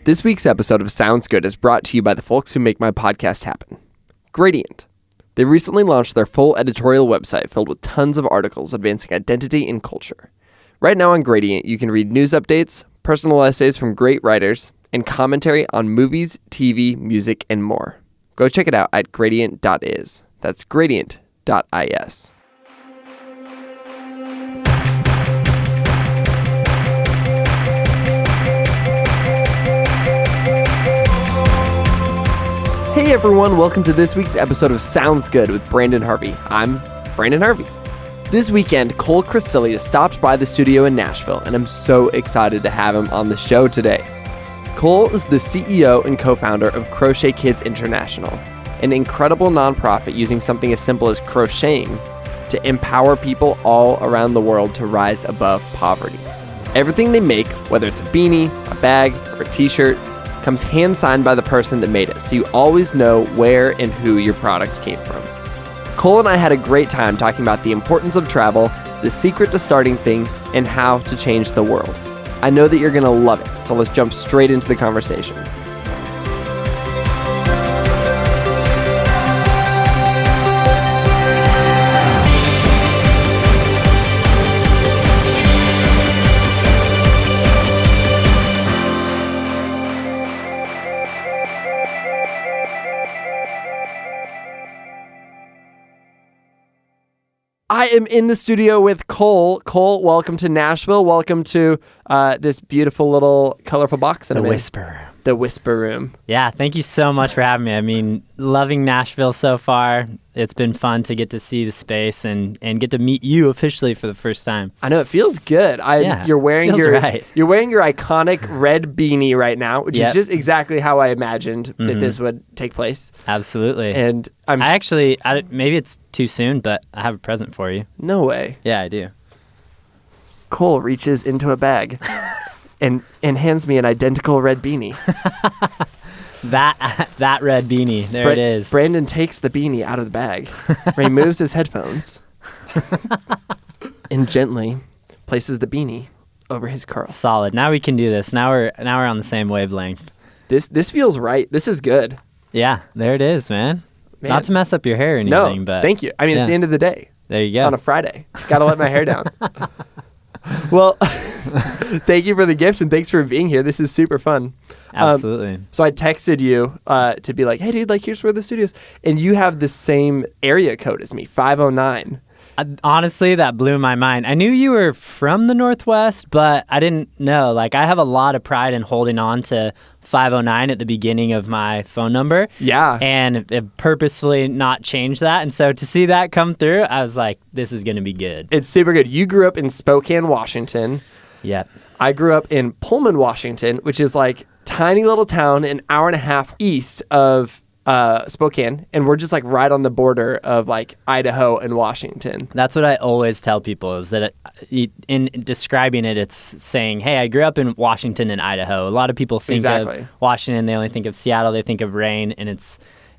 This week's episode of Sounds Good is brought to you by the folks who make my podcast happen. Gradient. They recently launched their full editorial website filled with tons of articles advancing identity and culture. Right now on Gradient, you can read news updates, personal essays from great writers, and commentary on movies, TV, music, and more. Go check it out at Gradient.is. That's Gradient.is. Hey everyone, welcome to this week's episode of Sounds Good with Brandon Harvey. I'm Brandon Harvey. This weekend, Kohl Crecelius stopped by the studio in Nashville, and I'm so excited to have him on the show today. Kohl is the CEO and co-founder of Crochet Kids International, an incredible nonprofit using something as simple as crocheting to empower people all around the world to rise above poverty. Everything they make, whether it's a beanie, a bag, or a t-shirt, comes hand-signed by the person that made it, so you always know where and who your product came from. Kohl and I had a great time talking about the importance of travel, the secret to starting things, and how to change the world. I know that you're going to love it, so let's jump straight into the conversation. I am in the studio with Kohl. Kohl, welcome to Nashville. Welcome to this beautiful little colorful box. The Whisper. The Whisper Room. Yeah, thank you so much for having me. I mean, loving Nashville so far. It's been fun to get to see the space and get to meet you officially for the first time. I know, it feels good. You're wearing your iconic red beanie right now, which is just exactly how I imagined that this would take place. Absolutely. And maybe it's too soon, but I have a present for you. No way. Yeah, I do. Kohl reaches into a bag and hands me an identical red beanie. That red beanie. There it is. Brandon takes the beanie out of the bag, removes his headphones, and gently places the beanie over his curl. Solid. Now we can do this. Now we're on the same wavelength. This feels right. This is good. Yeah, there it is, man. Not to mess up your hair or anything, but thank you. I mean, it's the end of the day. There you go. On a Friday. Gotta let my hair down. Well, thank you for the gift and thanks for being here. This is super fun. Absolutely. So I texted you to be like, hey, dude, here's where the studio is. And you have the same area code as me, 509. Honestly, that blew my mind. I knew you were from the Northwest, but I didn't know. I have a lot of pride in holding on to 509 at the beginning of my phone number. Yeah. And have purposefully not changed that. And so to see that come through, I was like, this is going to be good. It's super good. You grew up in Spokane, Washington. Yep. I grew up in Pullman, Washington, which is tiny little town an hour and a half east of Spokane, and we're just right on the border of Idaho and Washington. That's what I always tell people is that in describing it, it's saying, hey, I grew up in Washington and Idaho. A lot of people think of Washington, they only think of Seattle, they think of rain, and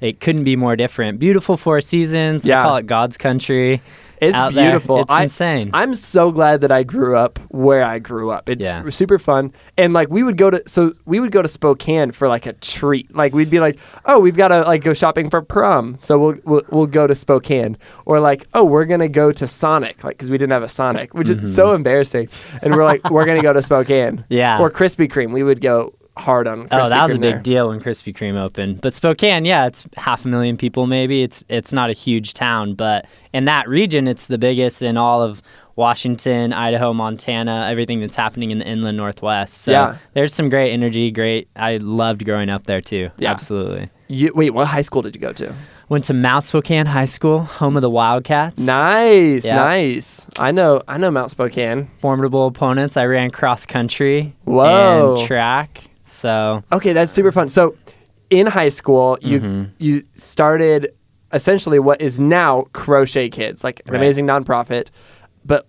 it couldn't be more different. Beautiful 4 seasons. Yeah. I call it God's country. It's beautiful. It's insane. I'm so glad that I grew up where I grew up. It's super fun. And we would go to Spokane for a treat. We'd be oh, we've got to go shopping for prom, so we'll go to Spokane. Or we're gonna go to Sonic, because we didn't have a Sonic, which is so embarrassing. And we're we're gonna go to Spokane. Yeah. Or Krispy Kreme. We would go hard on Krispy Kreme. Oh, that was a big deal when Krispy Kreme opened. But Spokane, it's 500,000 people maybe. It's not a huge town, but in that region, it's the biggest in all of Washington, Idaho, Montana, everything that's happening in the inland Northwest. So there's some great energy. I loved growing up there too. Yeah. Absolutely. Wait, what high school did you go to? Went to Mount Spokane High School, home of the Wildcats. Nice. I know Mount Spokane. Formidable opponents. I ran cross country and track. So okay, that's super fun. So in high school, you started essentially what is now Crochet Kids, an amazing nonprofit. But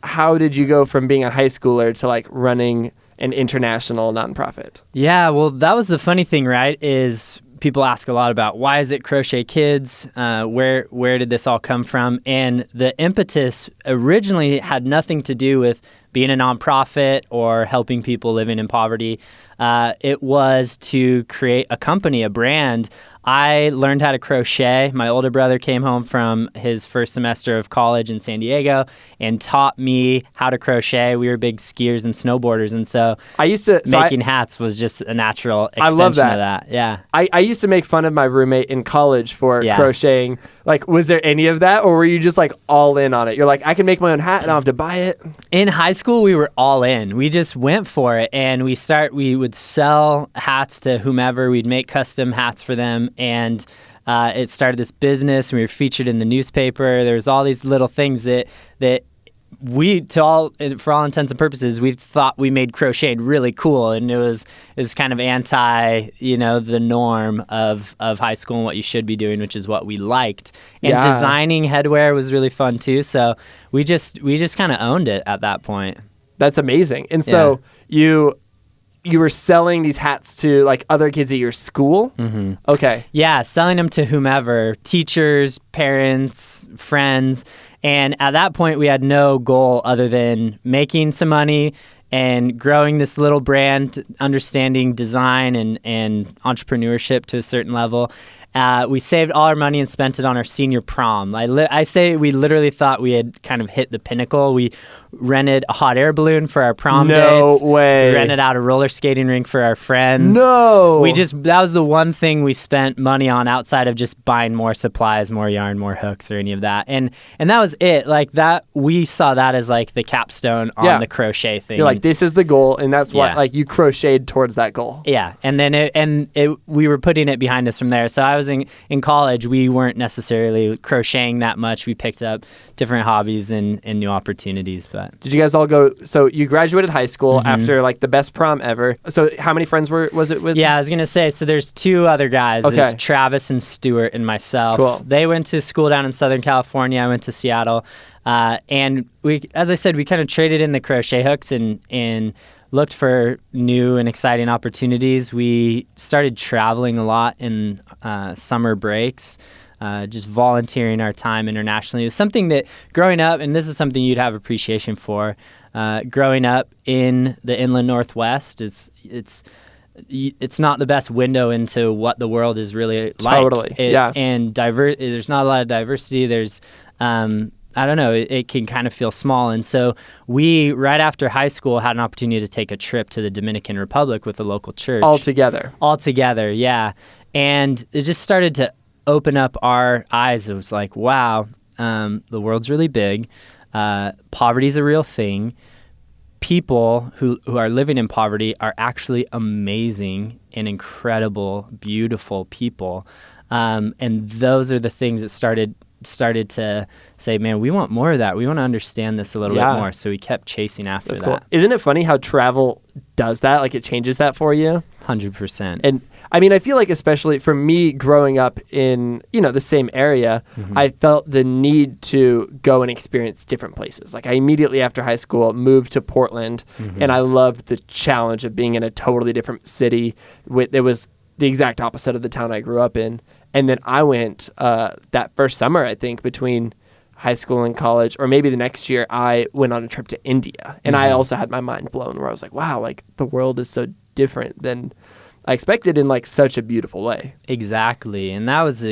how did you go from being a high schooler to running an international nonprofit? Yeah, well, that was the funny thing, right? Is people ask a lot about why is it Crochet Kids? Where did this all come from? And the impetus originally had nothing to do with being a nonprofit or helping people living in poverty. It was to create a company, a brand. I learned how to crochet. My older brother came home from his first semester of college in San Diego and taught me how to crochet. We were big skiers and snowboarders, and so making hats was just a natural extension of that. Yeah. I used to make fun of my roommate in college for crocheting. Like, was there any of that, or were you just like all in on it? You're like, I can make my own hat and I don't have to buy it. In high school, we were all in. We just went for it, and we would sell hats to whomever. We'd make custom hats for them, and it started this business. We were featured in the newspaper. There's all these little things that for all intents and purposes, we thought we made crocheting really cool, and it was kind of anti, the norm of high school and what you should be doing, which is what we liked. And designing headwear was really fun too. So we just kind of owned it at that point. That's amazing. And so you were selling these hats to like other kids at your school? Mm-hmm. Okay. Yeah, selling them to whomever, teachers, parents, friends. And at that point, we had no goal other than making some money and growing this little brand, understanding design and entrepreneurship to a certain level. We saved all our money and spent it on our senior prom. I say we literally thought we had kind of hit the pinnacle. We rented a hot air balloon for our prom dates. No way. We rented out a roller skating rink for our friends. No. That was the one thing we spent money on outside of just buying more supplies, more yarn, more hooks, or any of that. And that was it. Like that, we saw that as like the capstone on the crochet thing. You're like, this is the goal, and that's what like you crocheted towards that goal. Yeah, and then we were putting it behind us from there. So I was in college. We weren't necessarily crocheting that much. We picked up different hobbies and new opportunities. But did you guys all go? So you graduated high school after like the best prom ever. So how many friends was it with? Yeah, I was gonna say. So there's two other guys. Okay. There's Travis and Stuart and myself. Cool. They went to school down in Southern California. I went to Seattle, and we, as I said, we kind of traded in the crochet hooks and looked for new and exciting opportunities. We started traveling a lot in summer breaks. Just volunteering our time internationally. It was something that growing up, and this is something you'd have appreciation for, growing up in the inland Northwest, it's not the best window into what the world is really like. Totally, yeah. And there's not a lot of diversity. There's, I don't know, it can kind of feel small. And so we, right after high school, had an opportunity to take a trip to the Dominican Republic with the local church. All together, yeah. And it just started to open up our eyes. It was like, wow, the world's really big. Poverty's a real thing. People who are living in poverty are actually amazing and incredible, beautiful people. And those are the things that started to say, man, we want more of that. We want to understand this a little bit more. So we kept chasing after that. Cool. Isn't it funny how travel does that? Like it changes that for you? 100%. And I mean, I feel like especially for me growing up in, the same area, I felt the need to go and experience different places. Like I immediately after high school moved to Portland and I loved the challenge of being in a totally different city. It was the exact opposite of the town I grew up in. And then I went that first summer, I think, between high school and college, or maybe the next year, I went on a trip to India. And I also had my mind blown where I was like, wow, like the world is so different than I expected in like such a beautiful way. Exactly. And that was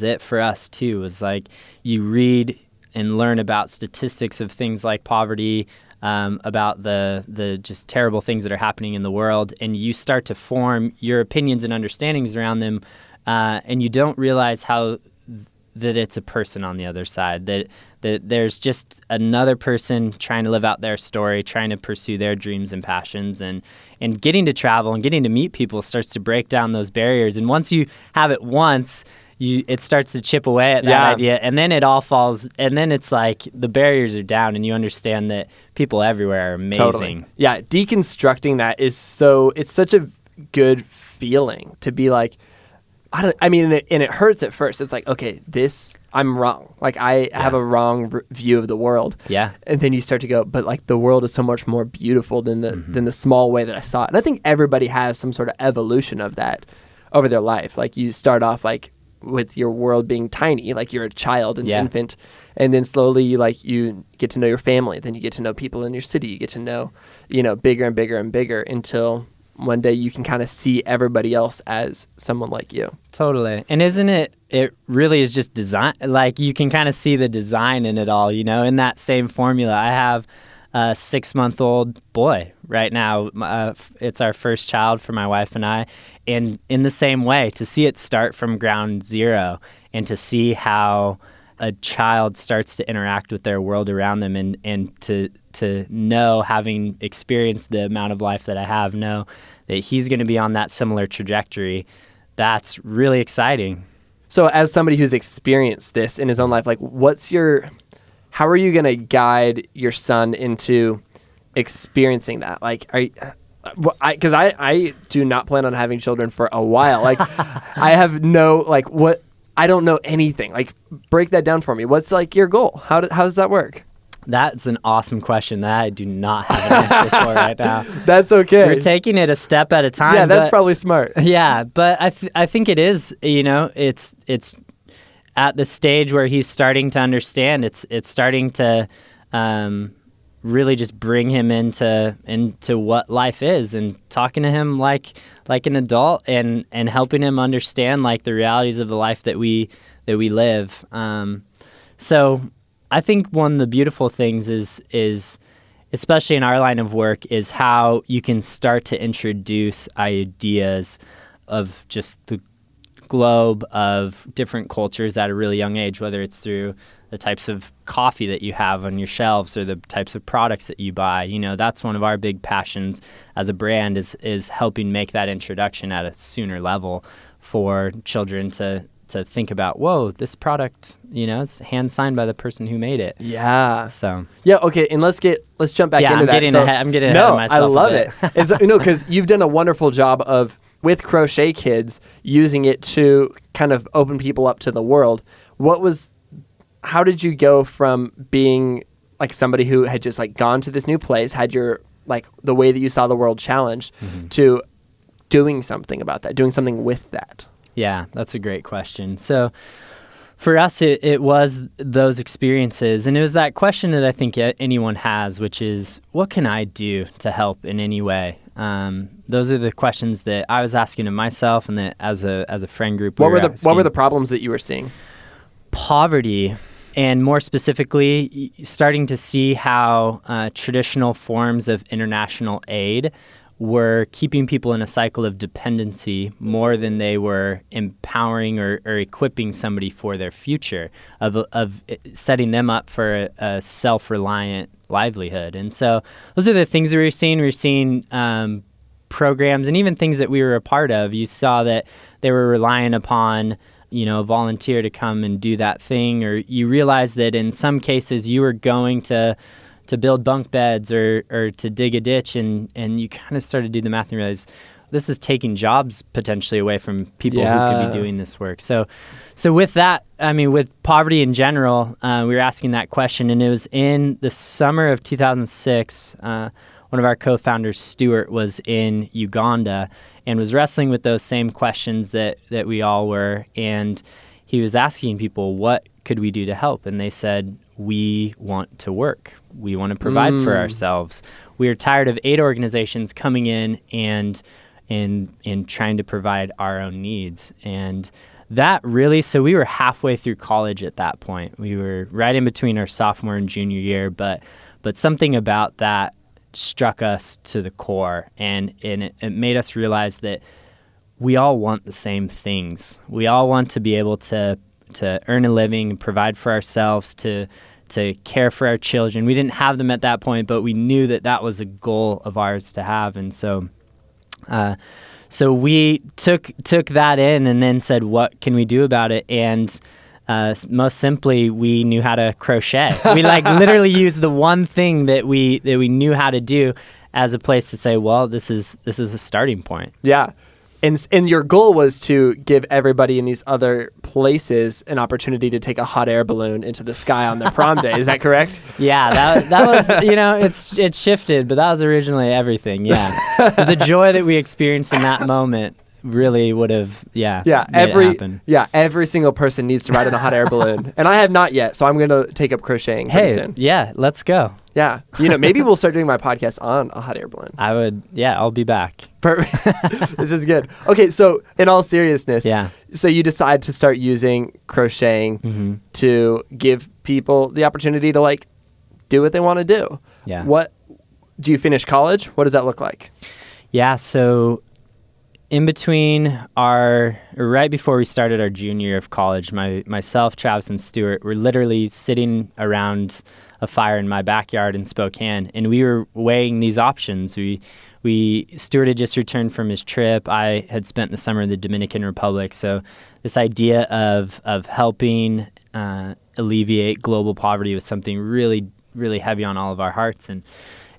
it for us too, was like you read and learn about statistics of things like poverty, about the just terrible things that are happening in the world, and you start to form your opinions and understandings around them. And you don't realize how that it's a person on the other side, that there's just another person trying to live out their story, trying to pursue their dreams and passions, and getting to travel and getting to meet people starts to break down those barriers. And once you have it once, it starts to chip away at that idea, and then it all falls, and then it's like the barriers are down and you understand that people everywhere are amazing. Totally. Yeah, deconstructing that is it's such a good feeling to be like, and it hurts at first. It's like, okay, I'm wrong. Like I have a wrong view of the world. Yeah. And then you start to go, but like the world is so much more beautiful than the small way that I saw it. And I think everybody has some sort of evolution of that. over their life. Like you start off like with your world being tiny, like you're a child, an infant, and then slowly you get to know your family, then you get to know people in your city, you get to know, bigger and bigger and bigger until one day you can kind of see everybody else as someone like you. Totally. And isn't it really is just design, like you can kind of see the design in it all, in that same formula. I have a 6-month-old boy right now. It's our first child for my wife and I. And in the same way, to see it start from ground zero and to see how a child starts to interact with their world around them and to know, having experienced the amount of life that I have, know that he's going to be on that similar trajectory, that's really exciting. So as somebody who's experienced this in his own life, like how are you going to guide your son into experiencing that? Like, because I do not plan on having children for a while. Like, I have I don't know anything. Like, break that down for me. What's like your goal? How does that work? That's an awesome question that I do not have an answer for right now. That's okay. We're taking it a step at a time. Yeah, that's probably smart. Yeah, but I think it is, it's at the stage where he's starting to understand. It's starting to really just bring him into what life is, and talking to him like an adult and helping him understand like the realities of the life that we live. So I think one of the beautiful things is especially in our line of work, is how you can start to introduce ideas of just the globe of different cultures at a really young age, whether it's through the types of coffee that you have on your shelves or the types of products that you buy. That's one of our big passions as a brand is helping make that introduction at a sooner level for children to think about, whoa, this product, it's hand signed by the person who made it. Yeah. So. Yeah. Okay. And let's jump back into that. I'm getting ahead of myself. I love it. It's because you've done a wonderful job of, with Crochet Kids, using it to kind of open people up to the world. How did you go from being like somebody who had just like gone to this new place, had your like the way that you saw the world challenged, to doing something about that, doing something with that? Yeah, that's a great question. So for us, it was those experiences, and it was that question that I think anyone has, which is, what can I do to help in any way? Those are the questions that I was asking of myself, and that as a friend group, what were the problems that you were seeing? Poverty, and more specifically, starting to see how traditional forms of international aid were keeping people in a cycle of dependency more than they were empowering or equipping somebody for their future, of setting them up for a self-reliant livelihood. And so those are the things that we were seeing. We were seeing programs and even things that we were a part of. You saw that they were relying upon a volunteer to come and do that thing, or you realized that in some cases you were going to build bunk beds or to dig a ditch, and you kind of started to do the math and realize this is taking jobs potentially away from people who could be doing this work. So with that, with poverty in general, we were asking that question, and it was in the summer of 2006. One of our co-founders, Stuart, was in Uganda and was wrestling with those same questions that we all were, and he was asking people, what could we do to help? And they said, we want to work. We want to provide for ourselves. We are tired of aid organizations coming in and trying to provide our own needs. And that really, so we were halfway through college at that point. We were right in between our sophomore and junior year, but something about that struck us to the core, and it made us realize that we all want the same things. We all want to be able to earn a living, provide for ourselves, to care for our children. We didn't have them at that point, but we knew that was a goal of ours to have. And so we took that in and then said, what can we do about it? And most simply, we knew how to crochet. We literally used the one thing that we knew how to do as a place to say, well, this is a starting point. Yeah. And your goal was to give everybody in these other places an opportunity to take a hot air balloon into the sky on their prom day. Is that correct? Yeah, that was, it shifted, but that was originally everything. Yeah. The joy that we experienced in that moment really would have, made every it happen. every single person needs to ride in a hot air balloon, and I have not yet, so I'm going to take up crocheting pretty soon. Yeah, let's go. Yeah, maybe we'll start doing my podcast on a hot air balloon. I'll be back. Perfect. This is good. Okay, so in all seriousness, so you decide to start using crocheting to give people the opportunity to like do what they want to do. Yeah. What do you finish college? What does that look like? Yeah, so in between right before we started our junior year of college, myself, Travis, and Stuart were literally sitting around a fire in my backyard in Spokane, and we were weighing these options. Stuart had just returned from his trip. I had spent the summer in the Dominican Republic, so this idea of helping alleviate global poverty was something really, really heavy on all of our hearts,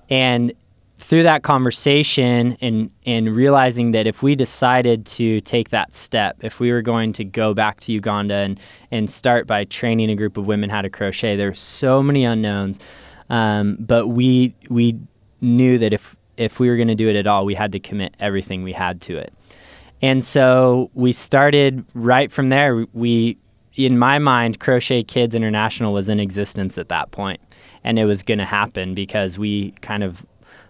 and through that conversation and realizing that if we decided to take that step, if we were going to go back to Uganda and start by training a group of women how to crochet, there were so many unknowns, but we knew that if we were going to do it at all, we had to commit everything we had to it. And so we started right from there. In my mind, Crochet Kids International was in existence at that point, and it was going to happen because we kind of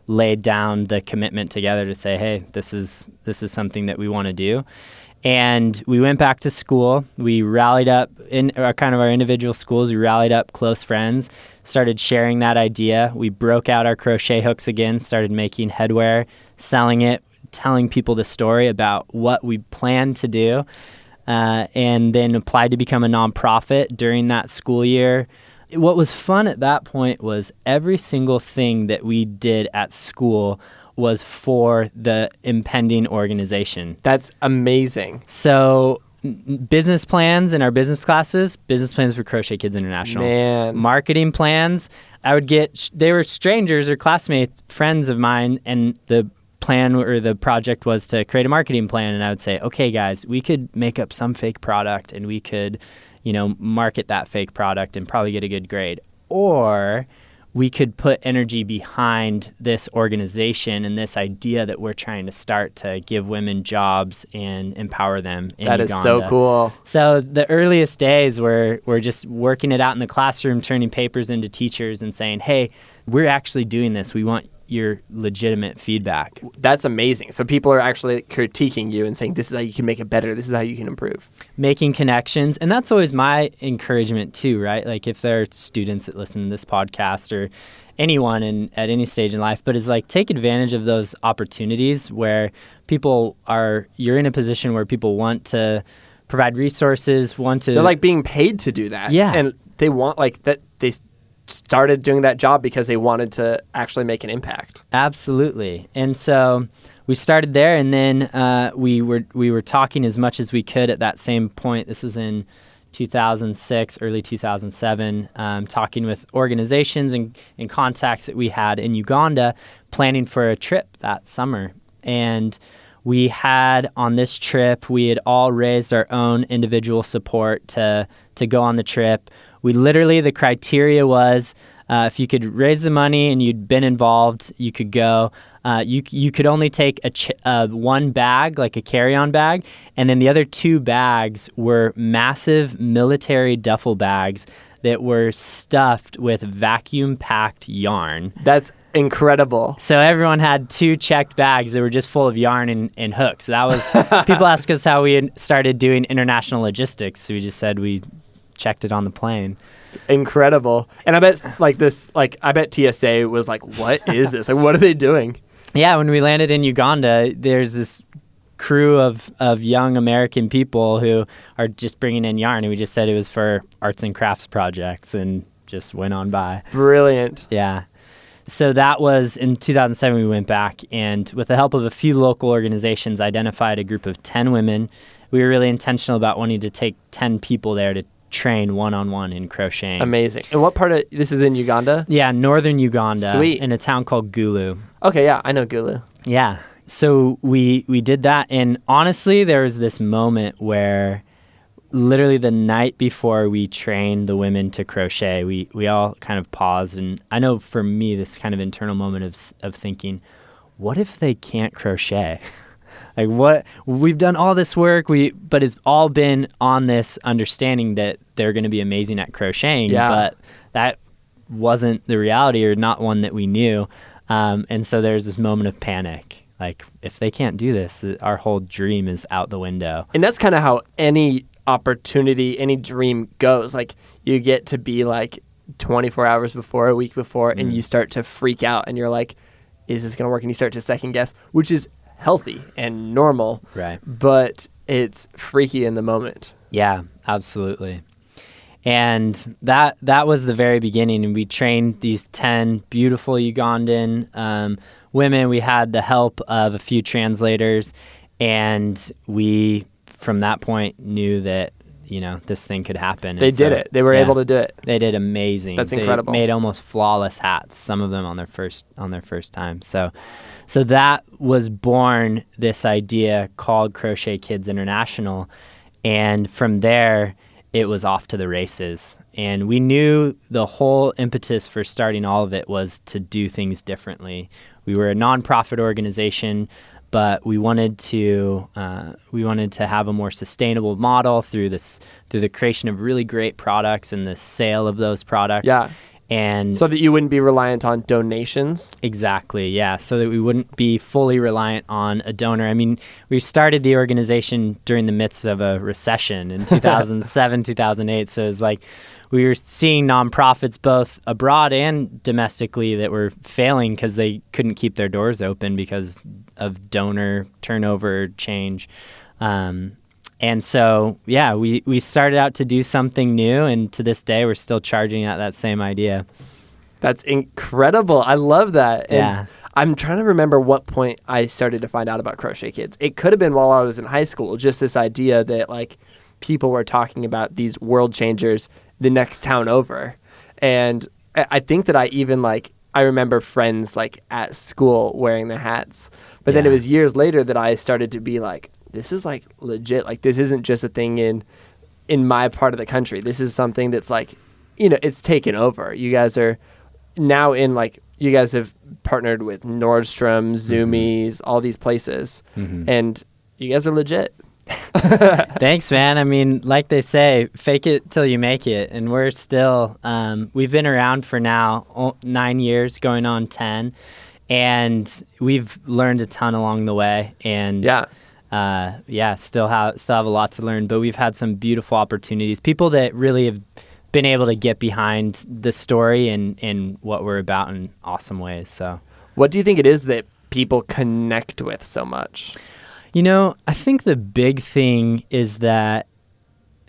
laid down the commitment together to say, hey, this is something that we want to do. And we went back to school. We rallied up in our individual schools. We rallied up close friends, started sharing that idea. We broke out our crochet hooks again, started making headwear, selling it, telling people the story about what we planned to do, and then applied to become a nonprofit during that school year. What was fun at that point was every single thing that we did at school was for the impending organization. That's amazing. So business plans in our business classes, business plans for Crochet Kids International. Man. Marketing plans, they were strangers or classmates, friends of mine, and the plan or the project was to create a marketing plan, and I would say, okay, guys, we could make up some fake product and we could market that fake product and probably get a good grade. Or we could put energy behind this organization and this idea that we're trying to start to give women jobs and empower them in Uganda. That is so cool. So the earliest days were just working it out in the classroom, turning papers into teachers and saying, hey, we're actually doing this. We want your legitimate feedback. That's amazing. So people are actually critiquing you and saying, this is how you can make it better. This is how you can improve. Making connections. And that's always my encouragement too, right? Like if there are students that listen to this podcast or anyone at any stage in life, but it's like take advantage of those opportunities where you're in a position where people want to provide resources, they're like being paid to do that. Yeah. And they want they started doing that job because they wanted to actually make an impact. Absolutely. And so we started there, and then we were talking as much as we could at that same point. This was in 2006, early 2007, talking with organizations and contacts that we had in Uganda, planning for a trip that summer. And we had on this trip, we had all raised our own individual support to go on the trip. We literally, the criteria was if you could raise the money and you'd been involved, you could go. You could only take one bag, like a carry-on bag, and then the other two bags were massive military duffel bags that were stuffed with vacuum-packed yarn. That's incredible. So everyone had two checked bags that were just full of yarn and hooks. That was people ask us how we had started doing international logistics. So we just said we checked it on the plane. Incredible. And I bet I bet TSA was like, what is this? Like, what are they doing? Yeah, when we landed in Uganda, there's this crew of young American people who are just bringing in yarn, and we just said it was for arts and crafts projects and just went on by. Brilliant. Yeah. So that was in 2007 we went back, and with the help of a few local organizations, identified a group of 10 women. We were really intentional about wanting to take 10 people there to train one-on-one in crocheting. Amazing. And what part of this is in Uganda? Yeah, northern Uganda. Sweet. In a town called Gulu. Okay, yeah, I know Gulu. Yeah. So we did that, and honestly, there was this moment where literally the night before we trained the women to crochet, we all kind of paused, and I know for me, this kind of internal moment of thinking, what if they can't crochet? Like what we've done all this work, but it's all been on this understanding that they're going to be amazing at crocheting, but that wasn't the reality, or not one that we knew. And so there's this moment of panic. Like, if they can't do this, our whole dream is out the window. And that's kind of how any opportunity, any dream goes. Like, you get to be like 24 hours before, a week before, and you start to freak out, and you're like, is this going to work? And you start to second guess, which is healthy and normal, right? But it's freaky in the moment. Yeah, absolutely. And that was the very beginning. And we trained these 10 beautiful Ugandan women. We had the help of a few translators, and we, from that point, knew that, you know, this thing could happen. They did it. They were able to do it. They did amazing. That's incredible. They made almost flawless hats, some of them on their first time. So that was born, this idea called Crochet Kids International. And from there, it was off to the races. And we knew the whole impetus for starting all of it was to do things differently. We were a nonprofit organization, but we wanted to have a more sustainable model through the creation of really great products and the sale of those products. Yeah. And so that you wouldn't be reliant on donations. Exactly, yeah. So that we wouldn't be fully reliant on a donor. I mean, we started the organization during the midst of a recession in 2007, 2008. So it was like we were seeing nonprofits both abroad and domestically that were failing because they couldn't keep their doors open because of donor turnover change. And so, yeah, we started out to do something new, and to this day, we're still charging at that same idea. That's incredible. I love that. Yeah. And I'm trying to remember what point I started to find out about Crochet Kids. It could have been while I was in high school, just this idea that, like, people were talking about these world changers the next town over. And I think that I even, I remember friends, at school wearing the hats. But then it was years later that I started to be like, this is legit. This isn't just a thing in my part of the country. This is something that's it's taken over. You guys are now you guys have partnered with Nordstrom, Zoomies, all these places, and you guys are legit. Thanks, man. I mean, like they say, fake it till you make it. And we're still, we've been around for now 9 years, going on 10, and we've learned a ton along the way. And still have a lot to learn, but we've had some beautiful opportunities. People that really have been able to get behind the story and what we're about in awesome ways. So, what do you think it is that people connect with so much? You know, I think the big thing is that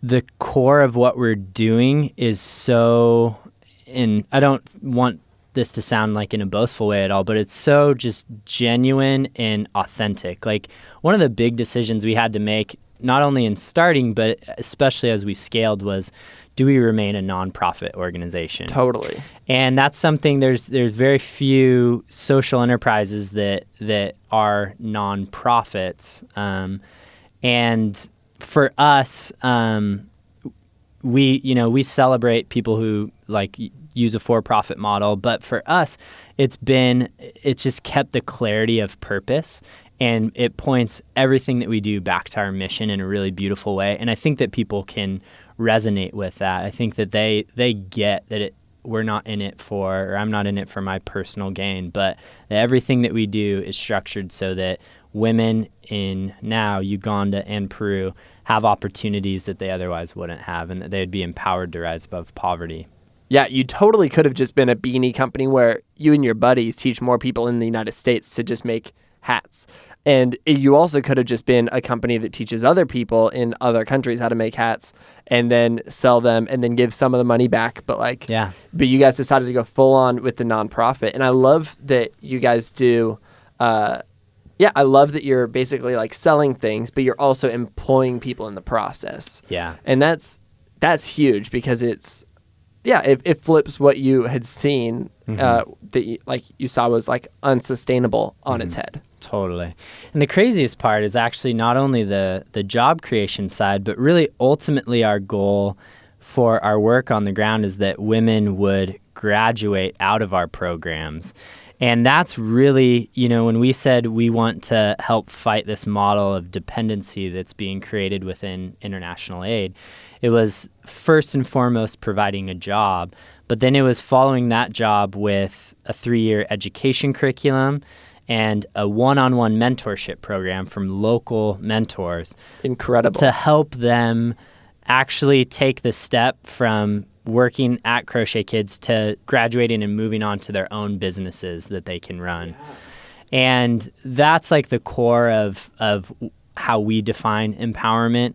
the core of what we're doing is so, and I don't want this to sound like in a boastful way at all, but it's so just genuine and authentic. Like, one of the big decisions we had to make, not only in starting, but especially as we scaled, was, do we remain a nonprofit organization? Totally. And that's something, there's very few social enterprises that are nonprofits. And for us, we celebrate people who use a for-profit model, but for us, it's just kept the clarity of purpose, and it points everything that we do back to our mission in a really beautiful way. And I think that people can resonate with that. I think that they get that we're not in it or I'm not in it for my personal gain, but that everything that we do is structured so that women in now Uganda and Peru have opportunities that they otherwise wouldn't have, and that they'd be empowered to rise above poverty. Yeah, you totally could have just been a beanie company where you and your buddies teach more people in the United States to just make hats. And you also could have just been a company that teaches other people in other countries how to make hats and then sell them and then give some of the money back. But but you guys decided to go full on with the nonprofit. And I love that you guys do, I love that you're basically selling things, but you're also employing people in the process. Yeah. And that's huge because it flips what you had seen that you saw was unsustainable on its head. Totally. And the craziest part is actually not only the job creation side, but really ultimately our goal for our work on the ground is that women would graduate out of our programs. And that's really, when we said we want to help fight this model of dependency that's being created within international aid, it was first and foremost providing a job, but then it was following that job with a 3-year education curriculum and a one-on-one mentorship program from local mentors. Incredible. To help them actually take the step from working at Crochet Kids to graduating and moving on to their own businesses that they can run. Yeah. And that's like the core of how we define empowerment,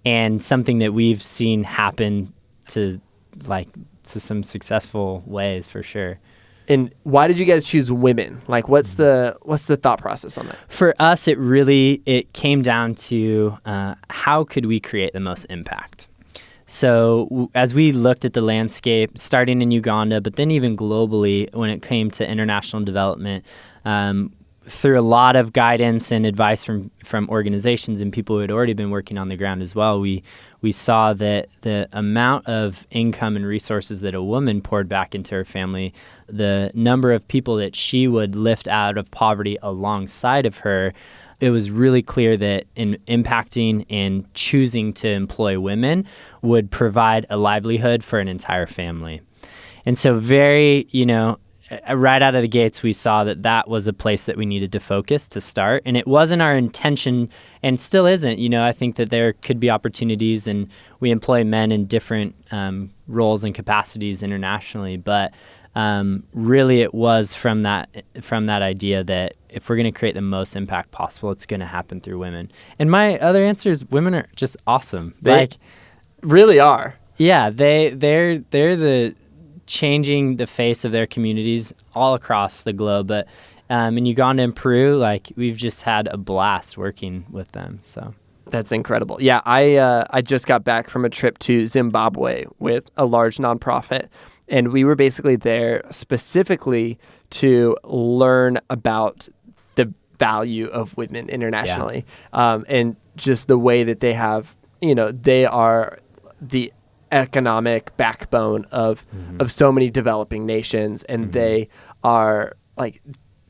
and something that we've seen happen to some successful ways for sure. And why did you guys choose women? Like, what's the thought process on that? For us, it came down to how could we create the most impact? So as we looked at the landscape, starting in Uganda, but then even globally, when it came to international development, through a lot of guidance and advice from organizations and people who had already been working on the ground as well, we saw that the amount of income and resources that a woman poured back into her family, the number of people that she would lift out of poverty alongside of her, it was really clear that in impacting and choosing to employ women would provide a livelihood for an entire family. And so right out of the gates, we saw that was a place that we needed to focus to start. And it wasn't our intention, and still isn't. I think that there could be opportunities, and we employ men in different roles and capacities internationally. But really, it was from that idea that if we're going to create the most impact possible, it's going to happen through women. And my other answer is women are just awesome. They really are. Yeah, they're the changing the face of their communities all across the globe. But in Uganda and Peru, we've just had a blast working with them. So that's incredible. Yeah, I just got back from a trip to Zimbabwe with a large nonprofit, and we were basically there specifically to learn about the value of women internationally, and just the way that they have, they are the economic backbone of so many developing nations, and they are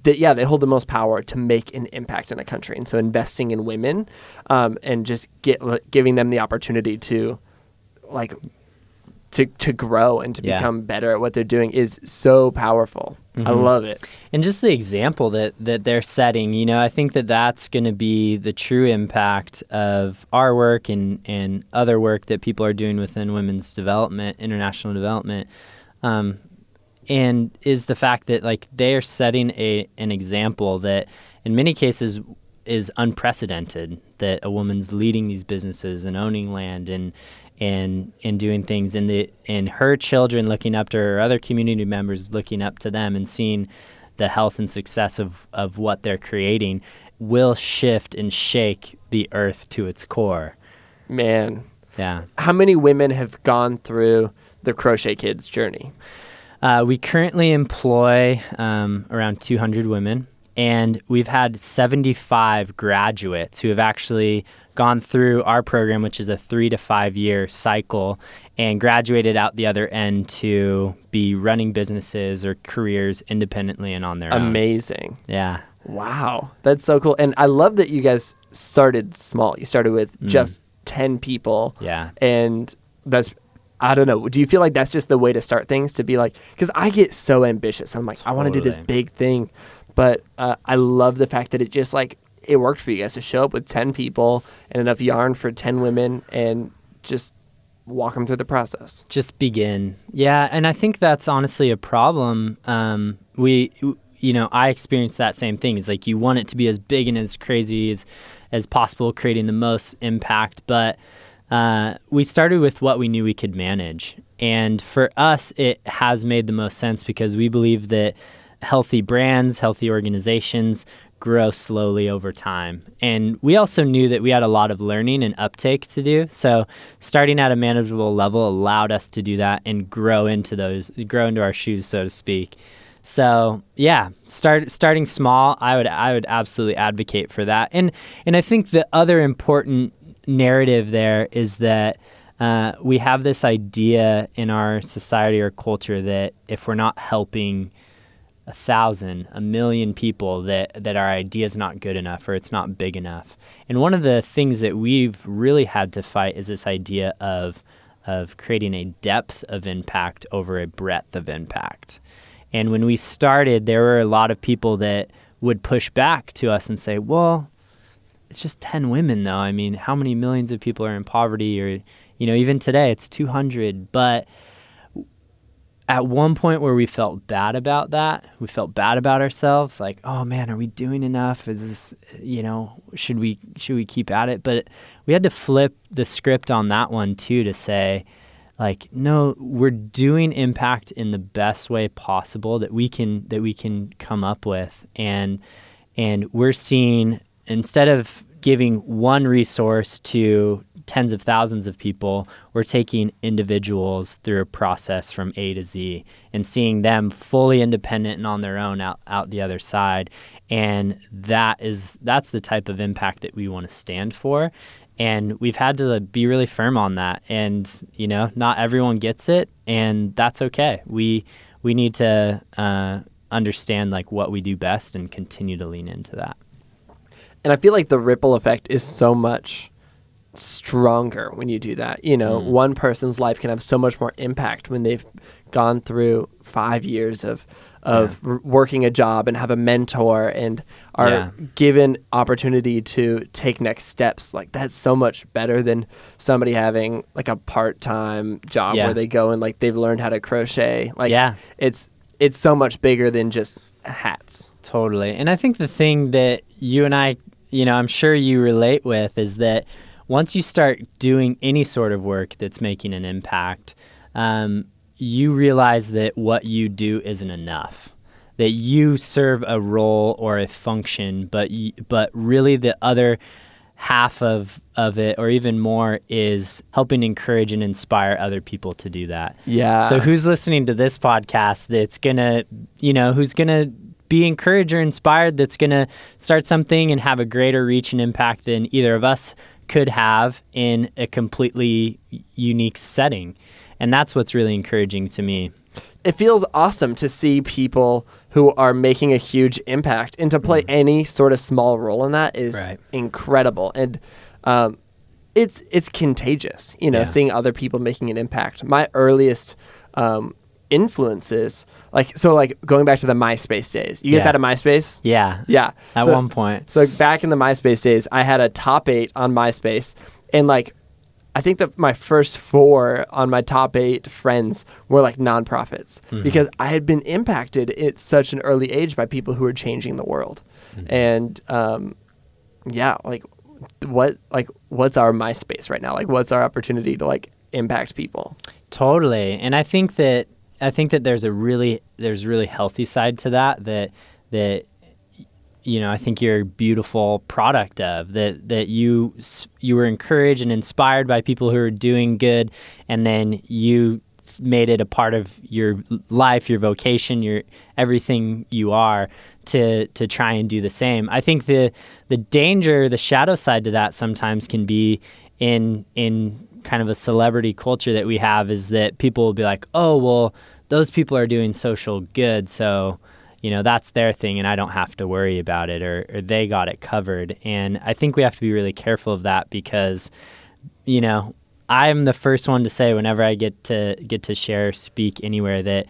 they hold the most power to make an impact in a country. And so investing in women, and just giving them the opportunity to grow and to become better at what they're doing is so powerful. I love it. And just the example that they're setting, I think that's going to be the true impact of our work and other work that people are doing within women's development, international development, and is the fact that they're setting an example that in many cases is unprecedented, that a woman's leading these businesses and owning land and doing things, and her children looking up to her, other community members looking up to them, and seeing the health and success of what they're creating will shift and shake the earth to its core. Man. Yeah. How many women have gone through the Crochet Kids journey? We currently employ around 200 women, and we've had 75 graduates who have actually gone through our program, which is a 3 to 5 year cycle, and graduated out the other end to be running businesses or careers independently and on their own. Amazing. Yeah. Wow. That's so cool. And I love that you guys started small. You started with just 10 people. Yeah. And that's, I don't know. Do you feel like that's just the way to start things? To be because I get so ambitious. I'm I want to do this big thing. But I love the fact that it just it worked for you guys to show up with 10 people and enough yarn for 10 women and just walk them through the process. Just begin. Yeah, and I think that's honestly a problem. I experienced that same thing. It's you want it to be as big and as crazy as possible, creating the most impact. But we started with what we knew we could manage. And for us, it has made the most sense because we believe that healthy brands, healthy organizations grow slowly over time. And we also knew that we had a lot of learning and uptake to do. So starting at a manageable level allowed us to do that and grow into our shoes, so to speak. So yeah, starting small, I would absolutely advocate for that. And I think the other important narrative there is that we have this idea in our society or culture that if we're not helping 1,000, 1,000,000 people that our idea is not good enough or it's not big enough. And one of the things that we've really had to fight is this idea of creating a depth of impact over a breadth of impact. And when we started, there were a lot of people that would push back to us and say, well, it's just 10 women though. I mean, how many millions of people are in poverty? Or, even today it's 200. But at one point where we felt bad about that, we felt bad about ourselves, like, oh man, are we doing enough? Is this, should we keep at it? But we had to flip the script on that one too, to say, like, no, we're doing impact in the best way possible that we can come up with. And we're seeing, instead of giving one resource to tens of thousands of people, we're taking individuals through a process from A to Z and seeing them fully independent and on their own out the other side. And that's the type of impact that we want to stand for. And we've had to be really firm on that. And, not everyone gets it, and that's okay. We need to understand like what we do best and continue to lean into that. And I feel like the ripple effect is so much stronger when you do that. One person's life can have so much more impact when they've gone through 5 years of working a job and have a mentor and are given opportunity to take next steps. Like, that's so much better than somebody having like a part-time job where they go and like they've learned how to crochet. Like, it's so much bigger than just hats. Totally. And I think the thing that you and I, I'm sure you relate with, is that once you start doing any sort of work that's making an impact, you realize that what you do isn't enough, that you serve a role or a function, but really the other half of it, or even more, is helping encourage and inspire other people to do that. Yeah. So who's listening to this podcast that's gonna, who's gonna be encouraged or inspired, that's gonna start something and have a greater reach and impact than either of us could have in a completely unique setting. And that's what's really encouraging to me. It feels awesome to see people who are making a huge impact, and to play any sort of small role in that is incredible. And it's contagious, seeing other people making an impact. My earliest influences, like going back to the MySpace days. You guys had a MySpace? Yeah. Yeah. At one point. So back in the MySpace days, I had a top 8 on MySpace, and like, I think that my first 4 on my top 8 friends were like nonprofits, because I had been impacted at such an early age by people who were changing the world. And what's our MySpace right now? Like, what's our opportunity to like impact people? Totally. And I think that there's really healthy side to that I think you're a beautiful product of that you were encouraged and inspired by people who are doing good, and then you made it a part of your life, your vocation, your everything you are, to try and do the same. I think the danger, the shadow side to that sometimes can be in kind of a celebrity culture that we have, is that people will be like, oh, well, those people are doing social good, so that's their thing and I don't have to worry about it, or they got it covered. And I think we have to be really careful of that, because, I'm the first one to say, whenever I get to share, speak anywhere, that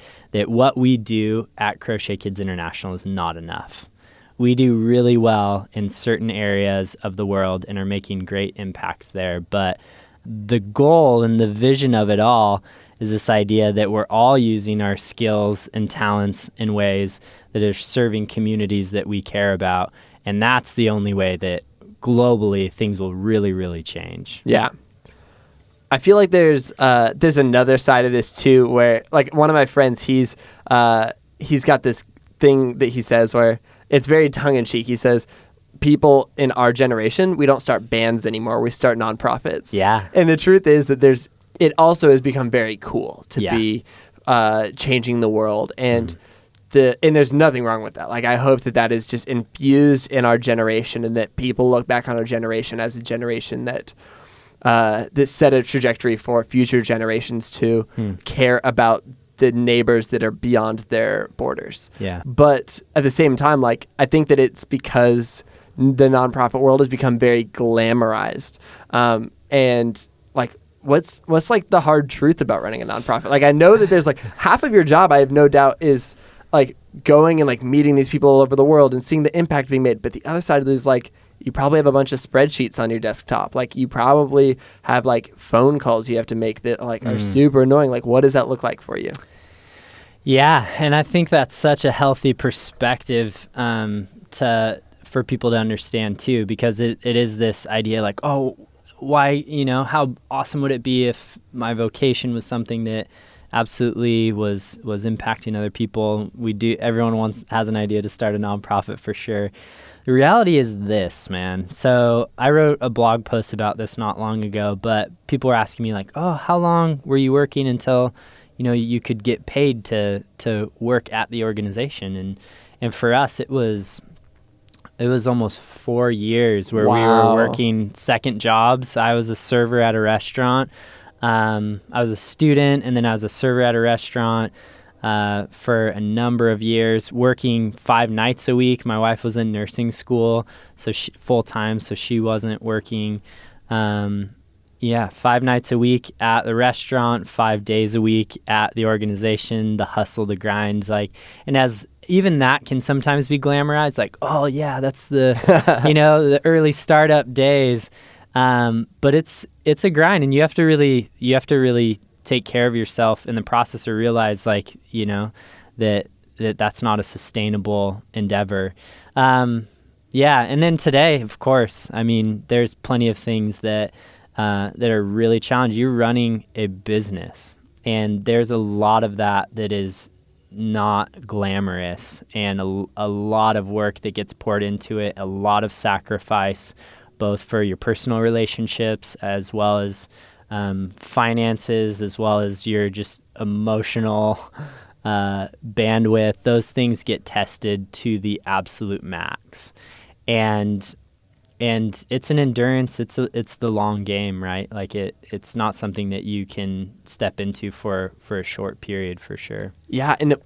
what we do at Crochet Kids International is not enough. We do really well in certain areas of the world and are making great impacts there. But the goal and the vision of it all is this idea that we're all using our skills and talents in ways that are serving communities that we care about. And that's the only way that globally things will really, really change. Yeah. I feel like there's another side of this too, where like one of my friends, he's got this thing that he says where it's very tongue in cheek. He says, people in our generation, we don't start bands anymore. We start nonprofits. Yeah. And the truth is that it also has become very cool to be changing the world. And and there's nothing wrong with that. Like, I hope that is just infused in our generation, and that people look back on our generation as a generation that set a trajectory for future generations to care about the neighbors that are beyond their borders. Yeah. But at the same time, like, I think that it's because the nonprofit world has become very glamorized. And like, what's like the hard truth about running a nonprofit? Like, I know that there's like half of your job, I have no doubt, is like going and like meeting these people all over the world and seeing the impact being made. But the other side of it is like, you probably have a bunch of spreadsheets on your desktop. Like, you probably have like phone calls you have to make that like are super annoying. Like, what does that look like for you? Yeah, and I think that's such a healthy perspective for people to understand too, because it is this idea like, oh, why, how awesome would it be if my vocation was something that absolutely was impacting other people. Everyone has an idea to start a nonprofit for sure. The reality is this, man. So I wrote a blog post about this not long ago, but people were asking me like, oh, how long were you working until, you could get paid to work at the organization? And for us, it was almost 4 years where we were working second jobs. I was a server at a restaurant. I was a student, and then I was a server at a restaurant for a number of years, working 5 nights a week. My wife was in nursing school, so full time, so she wasn't working. 5 nights a week at the restaurant, 5 days a week at the organization, the hustle, the grinds, and as even that can sometimes be glamorized, like, oh yeah, that's the, the early startup days. But it's a grind, and you have to really take care of yourself in the process, or realize that's not a sustainable endeavor. And then today, of course, I mean, there's plenty of things that are really challenging. You're running a business, and there's a lot of that is not glamorous, and a lot of work that gets poured into it, a lot of sacrifice, both for your personal relationships as well as finances, as well as your just emotional bandwidth. Those things get tested to the absolute max, and it's an endurance. It's the long game, right? Like it's not something that you can step into for a short period, for sure. Yeah, and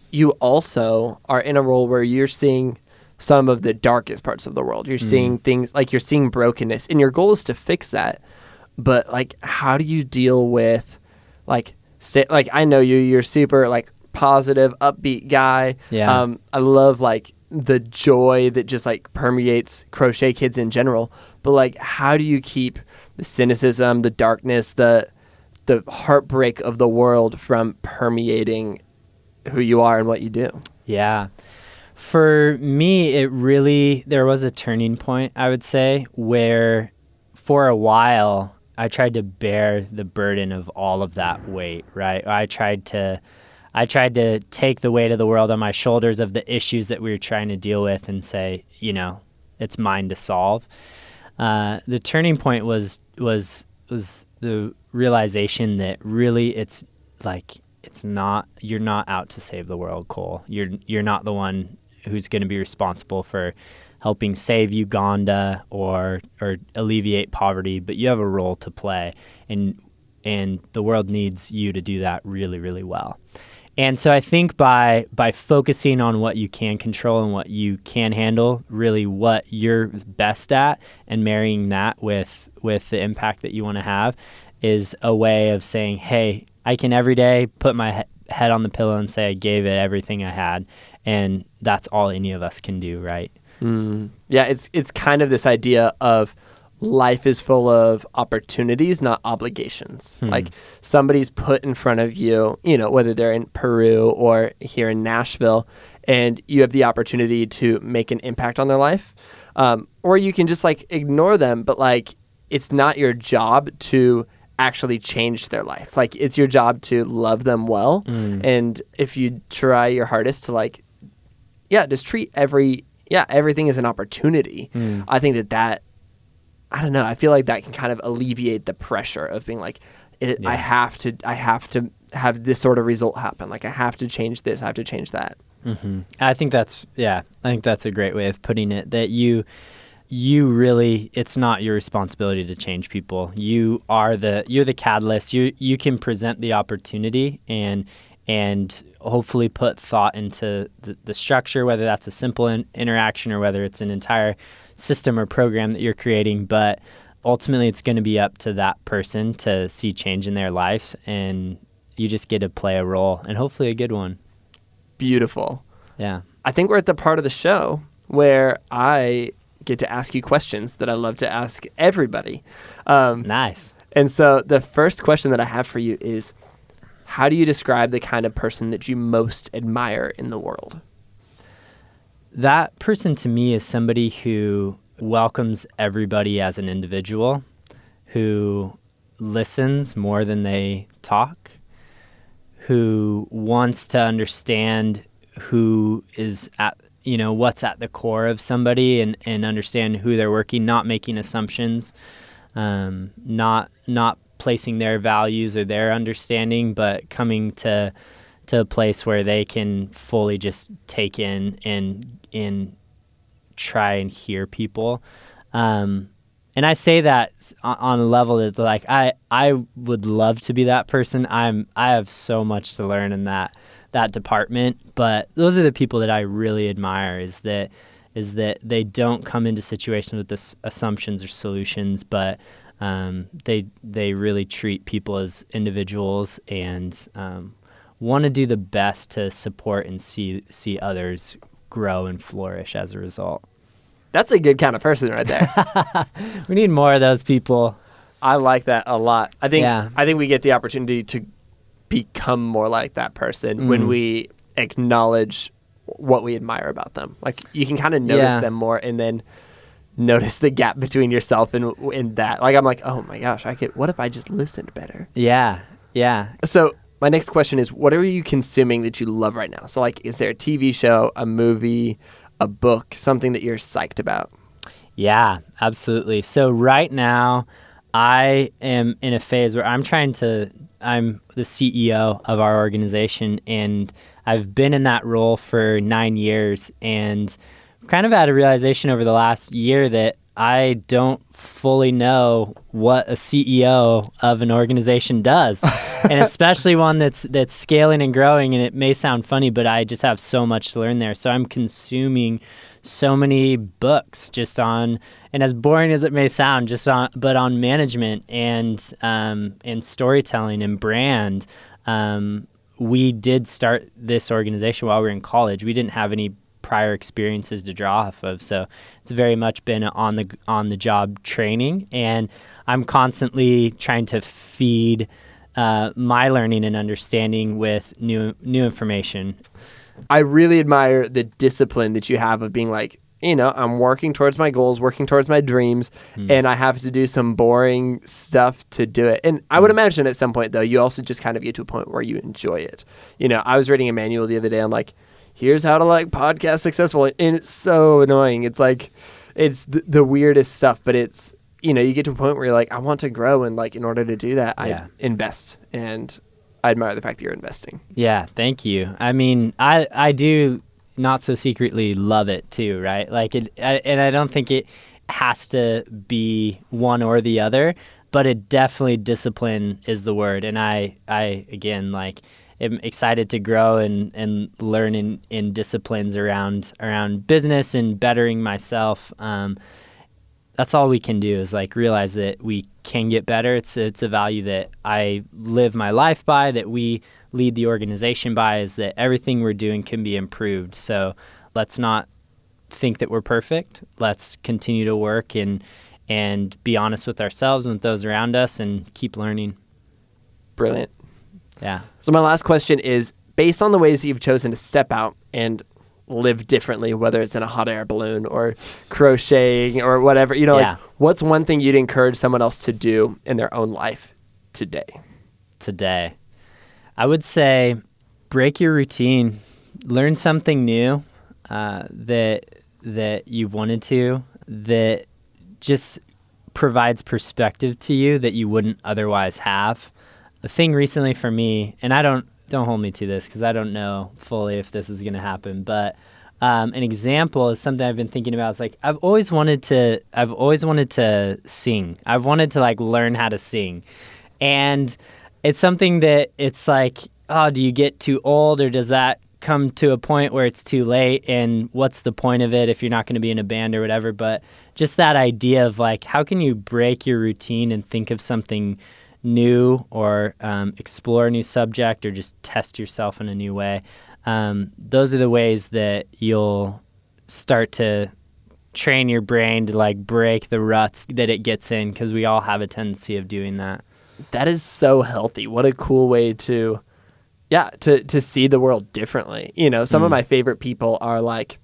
you also are in a role where you're seeing some of the darkest parts of the world. You're seeing things, like you're seeing brokenness, and your goal is to fix that. But like, how do you deal with I know you're super positive, upbeat guy. Yeah. I love the joy that just permeates crochet kids in general. But how do you keep the cynicism, the darkness, the heartbreak of the world from permeating who you are and what you do? Yeah. For me, there was a turning point, I would say, where for a while I tried to bear the burden of all of that weight, right? I tried to take the weight of the world on my shoulders, of the issues that we were trying to deal with, and say, it's mine to solve. The turning point was the realization that really you're not out to save the world, Kohl. You're not the one who's going to be responsible for helping save Uganda or alleviate poverty, but you have a role to play, and the world needs you to do that really, really well. And so I think by focusing on what you can control and what you can handle, really what you're best at, and marrying that with the impact that you want to have, is a way of saying, hey, I can every day put my head on the pillow and say I gave it everything I had, and that's all any of us can do, right? Yeah, it's kind of this idea of life is full of opportunities, not obligations. Like, somebody's put in front of you, whether they're in Peru or here in Nashville, and you have the opportunity to make an impact on their life. Or you can just ignore them, but it's not your job to actually change their life. It's your job to love them well. And if you try your hardest to just treat everything as an opportunity, I think that I don't know, I feel like that can kind of alleviate the pressure of being I have to have this sort of result happen. I have to change this, I have to change that. I think that's a great way of putting it, that you really, it's not your responsibility to change people. You're the catalyst. You can present the opportunity, and and hopefully put thought into the structure, whether that's a simple interaction or whether it's an entire system or program that you're creating. But ultimately, it's going to be up to that person to see change in their life, and you just get to play a role, and hopefully a good one. Beautiful. Yeah. I think we're at the part of the show where I get to ask you questions that I love to ask everybody. Nice. And so the first question that I have for you is, how do you describe the kind of person that you most admire in the world? That person to me is somebody who welcomes everybody as an individual, who listens more than they talk, who wants to understand who is at, what's at the core of somebody and understand who they're working, not making assumptions, not placing their values or their understanding, but coming to a place where they can fully just take in and try and hear people. And I say that on a level that, like, I would love to be that person. I have so much to learn in that department, but those are the people that I really admire, is that they don't come into situations with this assumptions or solutions, but they really treat people as individuals and want to do the best to support and see others grow and flourish as a result. That's a good kind of person right there. We need more of those people. I like that a lot. I think we get the opportunity to become more like that person when we acknowledge what we admire about them. Like, you can kind of notice them more, and then notice the gap between yourself and that. Like, I'm like, oh my gosh, what if I just listened better? Yeah. So my next question is, what are you consuming that you love right now? So, like, is there a TV show, a movie, a book, something that you're psyched about? Yeah, absolutely. So right now, I am in a phase where I'm the CEO of our organization, and I've been in that role for 9 years, and kind of had a realization over the last year that I don't fully know what a CEO of an organization does, and especially one that's scaling and growing. And it may sound funny, but I just have so much to learn there. So I'm consuming so many books just on, and as boring as it may sound, but on management and storytelling and brand. We did start this organization while we were in college. We didn't have any prior experiences to draw off of, so it's very much been on the job training, and I'm constantly trying to feed my learning and understanding with new information. I really admire the discipline that you have of being like, I'm working towards my goals, working towards my dreams, and I have to do some boring stuff to do it. And I would imagine at some point, though, you also just kind of get to a point where you enjoy it. I was reading a manual the other day on, like, here's how to, like, podcast successful, and it's so annoying. It's like, it's the weirdest stuff, but it's, you get to a point where you're like, I want to grow, and, like, in order to do that, I invest, and I admire the fact that you're investing. Yeah, thank you. I mean, I do not so secretly love it too, right? Like, and I don't think it has to be one or the other, but it definitely, discipline is the word. And I again, like, am excited to grow and learn in disciplines around business and bettering myself. That's all we can do, is, like, realize that we can get better. It's a value that I live my life by, that we lead the organization by, is that everything we're doing can be improved. So let's not think that we're perfect. Let's continue to work and be honest with ourselves and with those around us, and keep learning. Brilliant. Yeah. So my last question is, based on the ways that you've chosen to step out and live differently, whether it's in a hot air balloon or crocheting or whatever, like, what's one thing you'd encourage someone else to do in their own life today? I would say, break your routine, learn something new that you've wanted to, that just provides perspective to you that you wouldn't otherwise have. The thing recently for me, and don't hold me to this because I don't know fully if this is going to happen, but an example is something I've been thinking about. It's like, I've always wanted to sing. I've wanted to, like, learn how to sing. And it's something that, it's like, oh, do you get too old, or does that come to a point where it's too late, and what's the point of it if you're not going to be in a band or whatever? But just that idea of like, how can you break your routine and think of something new, or explore a new subject, or just test yourself in a new way. Those are the ways that you'll start to train your brain to like break the ruts that it gets in, because we all have a tendency of doing that. That is so healthy. What a cool way to see the world differently. You know, some of my favorite people are like,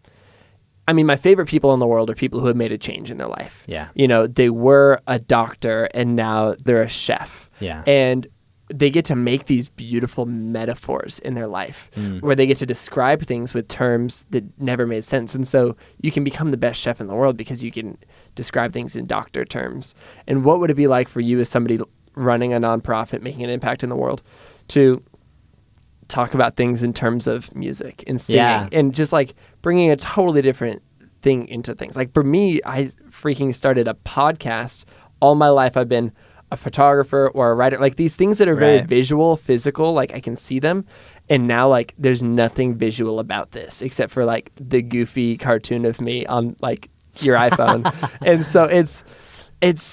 my favorite people in the world are people who have made a change in their life. Yeah. You know, they were a doctor and now they're a chef. Yeah. And they get to make these beautiful metaphors in their life where they get to describe things with terms that never made sense. And so you can become the best chef in the world because you can describe things in doctor terms. And what would it be like for you as somebody running a nonprofit, making an impact in the world, to talk about things in terms of music and singing and just like bringing a totally different thing into things? Like for me, I freaking started a podcast. All my life I've been a photographer or a writer, like these things that are very visual, physical, like I can see them. And now like there's nothing visual about this except for like the goofy cartoon of me on like your iPhone. And so it's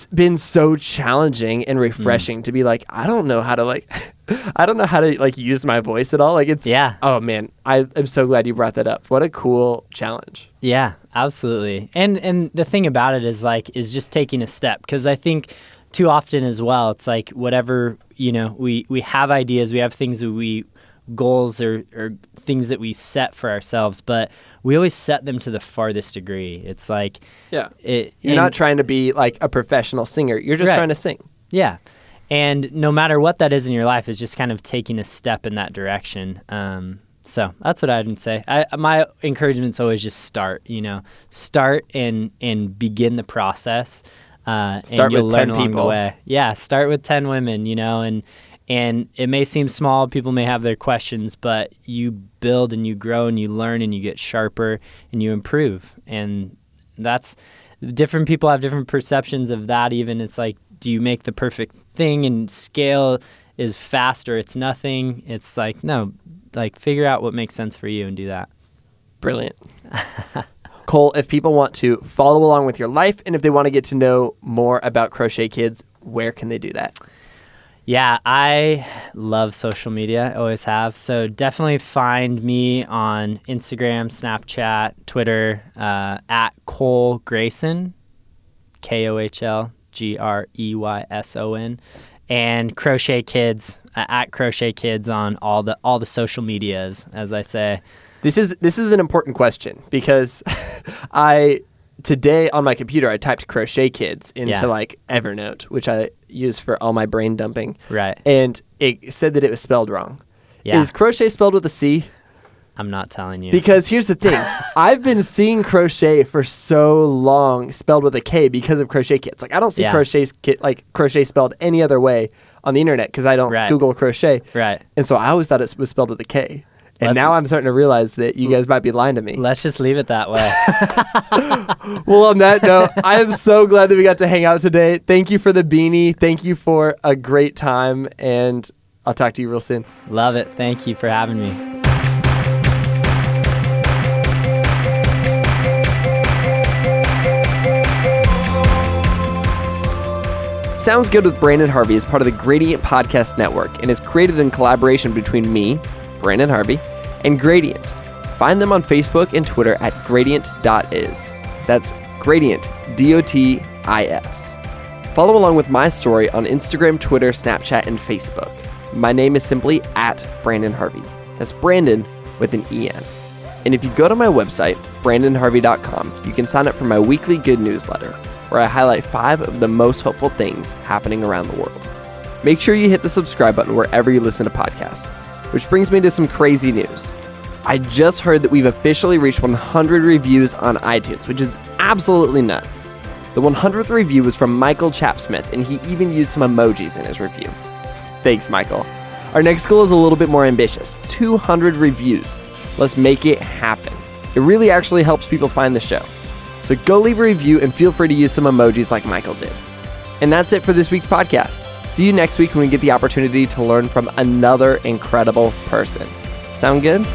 been so challenging and refreshing to be like, I don't know how to use my voice at all. Like oh man, I am so glad you brought that up. What a cool challenge. Yeah, absolutely. And the thing about it is just taking a step. 'Cause I think too often as well, it's like whatever, we have ideas, we have things that goals or things that we set for ourselves, but we always set them to the farthest degree. It's like, you're not trying to be like a professional singer. You're just trying to sing. Yeah. And no matter what that is in your life, is just kind of taking a step in that direction. So that's what I'd say. My encouragement's always just start and begin the process. Start and you'll with learn 10 along people. the way. Yeah, start with 10 women, and it may seem small, people may have their questions, but you build and you grow and you learn and you get sharper and you improve. And that's, different people have different perceptions of that even. It's like, do you make the perfect thing and scale is fast or it's nothing? It's like, no, like figure out what makes sense for you and do that. Brilliant. Kohl, if people want to follow along with your life and if they want to get to know more about Crochet Kids, where can they do that? Yeah, I love social media, always have. So definitely find me on Instagram, Snapchat, Twitter, at Kohl Grayson, KohlGreyson, and Crochet Kids, at Crochet Kids on all the social medias, as I say. This is an important question because today on my computer I typed Crochet Kids into like Evernote, which I use for all my brain dumping. Right. And it said that it was spelled wrong. Yeah. Is crochet spelled with a C? I'm not telling you. Because here's the thing. I've been seeing crochet for so long spelled with a K because of Crochet Kids. Like I don't see crochet spelled any other way on the internet because I don't Google crochet. Right. And so I always thought it was spelled with a K. And now I'm starting to realize that you guys might be lying to me. Let's just leave it that way. Well, on that note, I am so glad that we got to hang out today. Thank you for the beanie. Thank you for a great time. And I'll talk to you real soon. Love it. Thank you for having me. Sounds Good with Brandon Harvey is part of the Gradient Podcast Network and is created in collaboration between me, Brandon Harvey, and Gradient. Find them on Facebook and Twitter at Gradient.is. That's Gradient, D-O-T-I-S. Follow along with my story on Instagram, Twitter, Snapchat, and Facebook. My name is simply at Brandon Harvey. That's Brandon with an E-N. And if you go to my website, brandonharvey.com, you can sign up for my weekly good newsletter, where I highlight 5 of the most hopeful things happening around the world. Make sure you hit the subscribe button wherever you listen to podcasts. Which brings me to some crazy news. I just heard that we've officially reached 100 reviews on iTunes, which is absolutely nuts. The 100th review was from Michael Chapsmith, and he even used some emojis in his review. Thanks, Michael. Our next goal is a little bit more ambitious, 200 reviews. Let's make it happen. It really actually helps people find the show. So go leave a review and feel free to use some emojis like Michael did. And that's it for this week's podcast. See you next week when we get the opportunity to learn from another incredible person. Sound good?